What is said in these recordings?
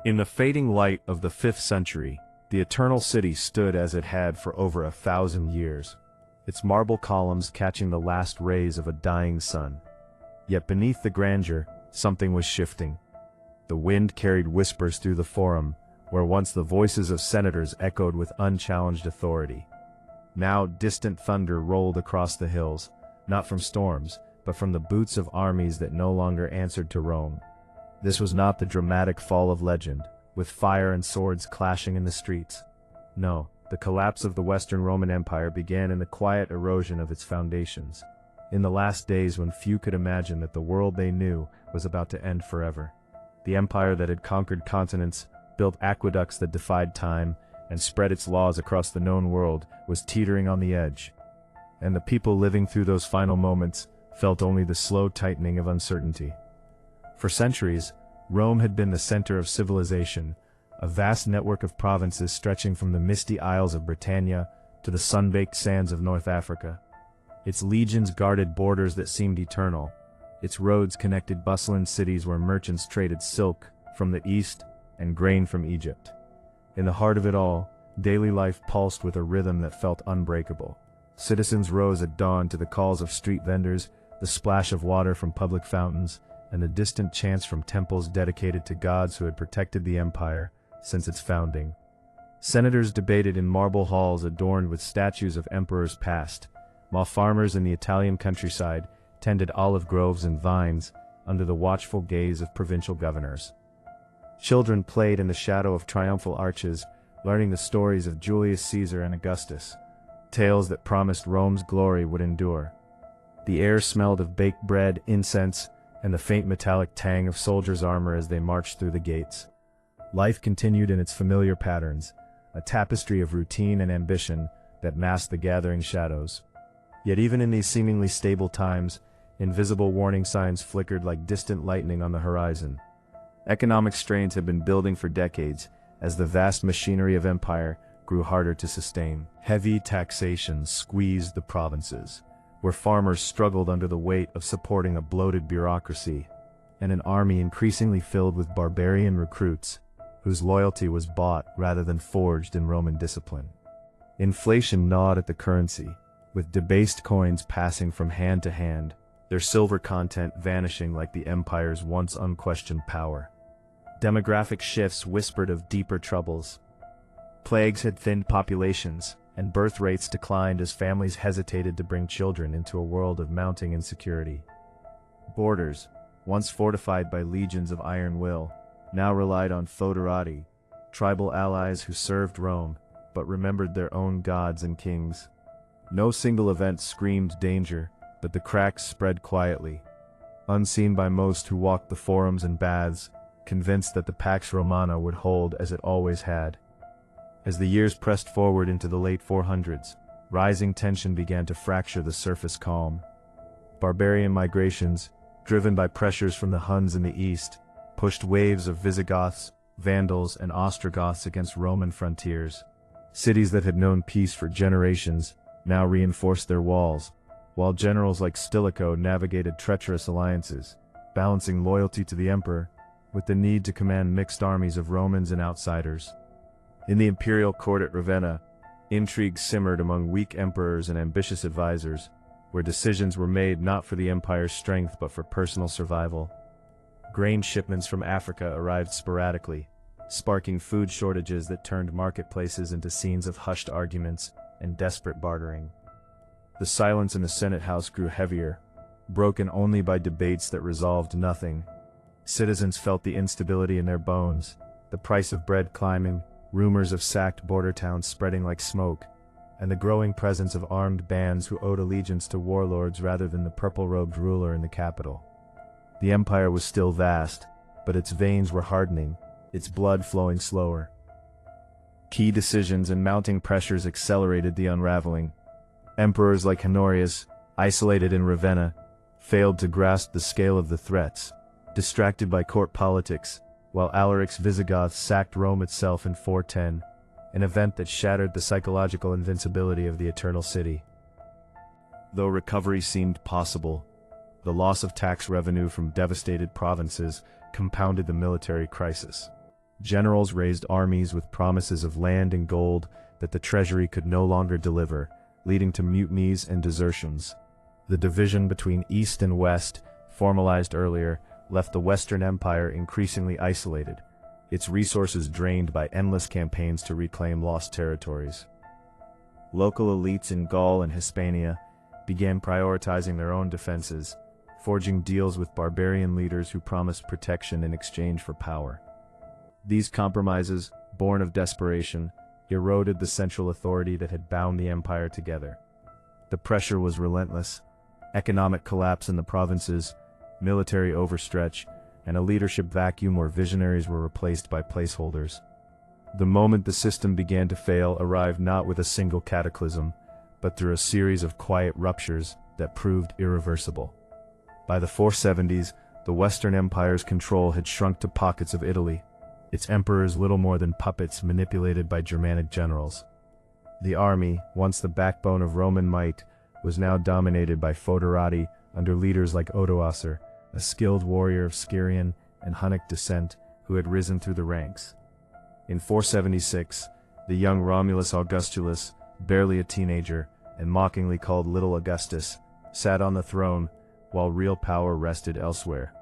In the fading light of the 5th century, the Eternal City stood as it had for over 1,000 years, its marble columns catching the last rays of a dying sun. Yet beneath the grandeur, something was shifting. The wind carried whispers through the forum, where once the voices of senators echoed with unchallenged authority. Now distant thunder rolled across the hills, not from storms, but from the boots of armies that no longer answered to Rome. This was not the dramatic fall of legend, with fire and swords clashing in the streets. No, the collapse of the Western Roman Empire began in the quiet erosion of its foundations, in the last days when few could imagine that the world they knew was about to end forever. The empire that had conquered continents, built aqueducts that defied time, and spread its laws across the known world was teetering on the edge. And the people living through those final moments felt only the slow tightening of uncertainty. For centuries, Rome had been the center of civilization, a vast network of provinces stretching from the misty isles of Britannia to the sun-baked sands of North Africa. Its legions guarded borders that seemed eternal. Its roads connected bustling cities where merchants traded silk from the east and grain from Egypt. In the heart of it all, daily life pulsed with a rhythm that felt unbreakable. Citizens rose at dawn to the calls of street vendors, the splash of water from public fountains, and the distant chants from temples dedicated to gods who had protected the empire since its founding. Senators debated in marble halls adorned with statues of emperors past, while farmers in the Italian countryside tended olive groves and vines under the watchful gaze of provincial governors. Children played in the shadow of triumphal arches, learning the stories of Julius Caesar and Augustus, tales that promised Rome's glory would endure. The air smelled of baked bread, incense, and the faint metallic tang of soldiers' armor as they marched through the gates. Life continued in its familiar patterns, a tapestry of routine and ambition that masked the gathering shadows. Yet even in these seemingly stable times, invisible warning signs flickered like distant lightning on the horizon. Economic strains had been building for decades as the vast machinery of empire grew harder to sustain. Heavy taxation squeezed the provinces, where farmers struggled under the weight of supporting a bloated bureaucracy, and an army increasingly filled with barbarian recruits, whose loyalty was bought rather than forged in Roman discipline. Inflation gnawed at the currency, with debased coins passing from hand to hand, their silver content vanishing like the empire's once unquestioned power. Demographic shifts whispered of deeper troubles. Plagues had thinned populations, and birth rates declined as families hesitated to bring children into a world of mounting insecurity. Borders, once fortified by legions of iron will, now relied on foederati, tribal allies who served Rome, but remembered their own gods and kings. No single event screamed danger, but the cracks spread quietly, unseen by most who walked the forums and baths, convinced that the Pax Romana would hold as it always had. As the years pressed forward into the late 400s, rising tension began to fracture the surface calm. Barbarian migrations, driven by pressures from the Huns in the east, pushed waves of Visigoths, Vandals, and Ostrogoths against Roman frontiers. Cities that had known peace for generations now reinforced their walls, while generals like Stilicho navigated treacherous alliances, balancing loyalty to the emperor with the need to command mixed armies of Romans and outsiders. In the imperial court at Ravenna, intrigue simmered among weak emperors and ambitious advisors, where decisions were made not for the empire's strength but for personal survival. Grain shipments from Africa arrived sporadically, sparking food shortages that turned marketplaces into scenes of hushed arguments and desperate bartering. The silence in the Senate House grew heavier, broken only by debates that resolved nothing. Citizens felt the instability in their bones, the price of bread climbing, rumors of sacked border towns spreading like smoke, and the growing presence of armed bands who owed allegiance to warlords rather than the purple-robed ruler in the capital. The empire was still vast, but its veins were hardening, its blood flowing slower. Key decisions and mounting pressures accelerated the unraveling. Emperors like Honorius, isolated in Ravenna, failed to grasp the scale of the threats, distracted by court politics, while Alaric's Visigoths sacked Rome itself in 410, an event that shattered the psychological invincibility of the Eternal City. Though recovery seemed possible, the loss of tax revenue from devastated provinces compounded the military crisis. Generals raised armies with promises of land and gold that the treasury could no longer deliver, leading to mutinies and desertions. The division between East and West, formalized earlier, left the Western Empire increasingly isolated, its resources drained by endless campaigns to reclaim lost territories. Local elites in Gaul and Hispania began prioritizing their own defenses, forging deals with barbarian leaders who promised protection in exchange for power. These compromises, born of desperation, eroded the central authority that had bound the empire together. The pressure was relentless. Economic collapse in the provinces, military overstretch, and a leadership vacuum where visionaries were replaced by placeholders. The moment the system began to fail arrived not with a single cataclysm, but through a series of quiet ruptures that proved irreversible. By the 470s, the Western Empire's control had shrunk to pockets of Italy, its emperors little more than puppets manipulated by Germanic generals. The army, once the backbone of Roman might, was now dominated by foederati under leaders like Odoacer, a skilled warrior of Scyrian and Hunnic descent who had risen through the ranks. In 476, the young Romulus Augustulus, barely a teenager, and mockingly called Little Augustus, sat on the throne, while real power rested elsewhere.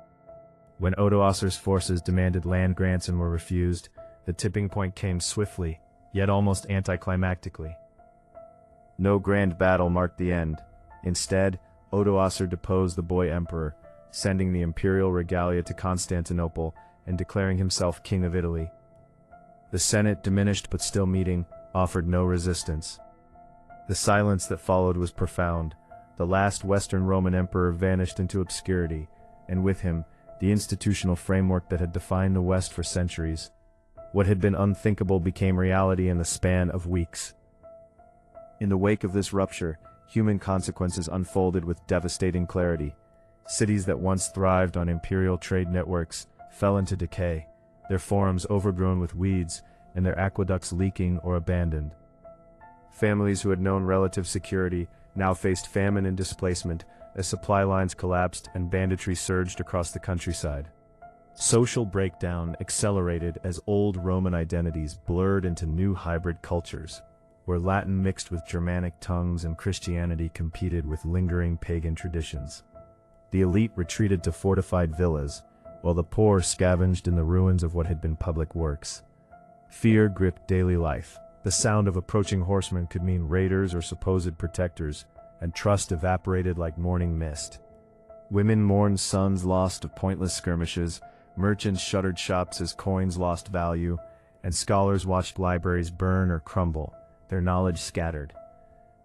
When Odoacer's forces demanded land grants and were refused, the tipping point came swiftly, yet almost anticlimactically. No grand battle marked the end. Instead, Odoacer deposed the boy emperor, sending the imperial regalia to Constantinople and declaring himself king of Italy. The Senate, diminished but still meeting, offered no resistance. The silence that followed was profound. The last Western Roman emperor vanished into obscurity, and with him, the institutional framework that had defined the West for centuries. What had been unthinkable became reality in the span of weeks. In the wake of this rupture, human consequences unfolded with devastating clarity. Cities that once thrived on imperial trade networks fell into decay, their forums overgrown with weeds and their aqueducts leaking or abandoned. Families who had known relative security now faced famine and displacement as supply lines collapsed and banditry surged across the countryside. Social breakdown accelerated as old Roman identities blurred into new hybrid cultures, where Latin mixed with Germanic tongues and Christianity competed with lingering pagan traditions. The elite retreated to fortified villas, while the poor scavenged in the ruins of what had been public works. Fear gripped daily life. The sound of approaching horsemen could mean raiders or supposed protectors, and trust evaporated like morning mist. Women mourned sons lost to pointless skirmishes, merchants shuttered shops as coins lost value, and scholars watched libraries burn or crumble, their knowledge scattered.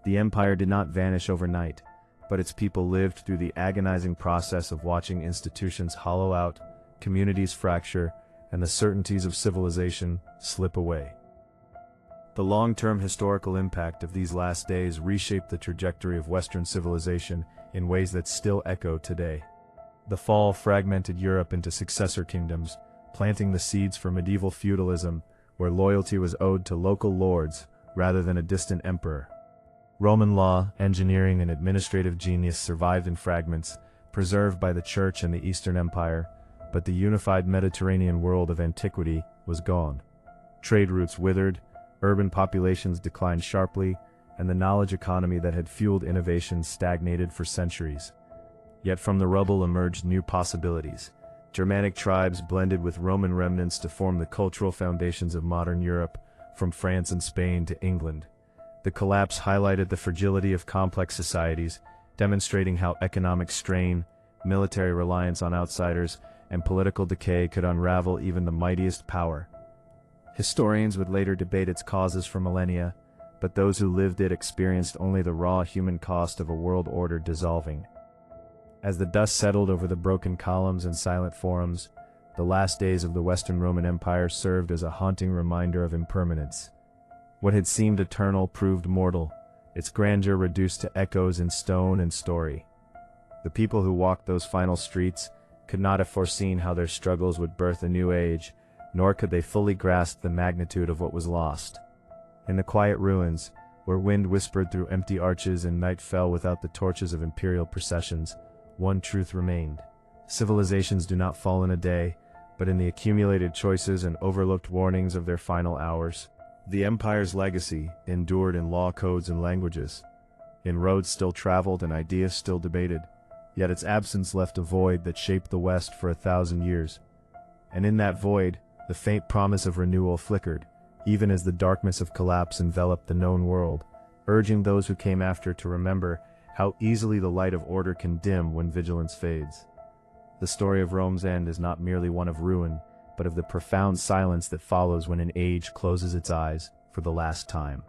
The empire did not vanish overnight, but its people lived through the agonizing process of watching institutions hollow out, communities fracture, and the certainties of civilization slip away. The long-term historical impact of these last days reshaped the trajectory of Western civilization in ways that still echo today. The fall fragmented Europe into successor kingdoms, planting the seeds for medieval feudalism, where loyalty was owed to local lords rather than a distant emperor. Roman law, engineering, and administrative genius survived in fragments, preserved by the Church and the Eastern Empire, but the unified Mediterranean world of antiquity was gone. Trade routes withered, urban populations declined sharply, and the knowledge economy that had fueled innovation stagnated for centuries. Yet from the rubble emerged new possibilities. Germanic tribes blended with Roman remnants to form the cultural foundations of modern Europe, from France and Spain to England. The collapse highlighted the fragility of complex societies, demonstrating how economic strain, military reliance on outsiders, and political decay could unravel even the mightiest power. Historians would later debate its causes for millennia, but those who lived it experienced only the raw human cost of a world order dissolving. As the dust settled over the broken columns and silent forums, the last days of the Western Roman Empire served as a haunting reminder of impermanence. What had seemed eternal proved mortal, its grandeur reduced to echoes in stone and story. The people who walked those final streets could not have foreseen how their struggles would birth a new age, nor could they fully grasp the magnitude of what was lost. In the quiet ruins, where wind whispered through empty arches and night fell without the torches of imperial processions, one truth remained. Civilizations do not fall in a day, but in the accumulated choices and overlooked warnings of their final hours. The empire's legacy endured in law codes and languages, in roads still traveled and ideas still debated, yet its absence left a void that shaped the West for 1,000 years. And in that void, the faint promise of renewal flickered, even as the darkness of collapse enveloped the known world, urging those who came after to remember how easily the light of order can dim when vigilance fades. The story of Rome's end is not merely one of ruin, but of the profound silence that follows when an age closes its eyes for the last time.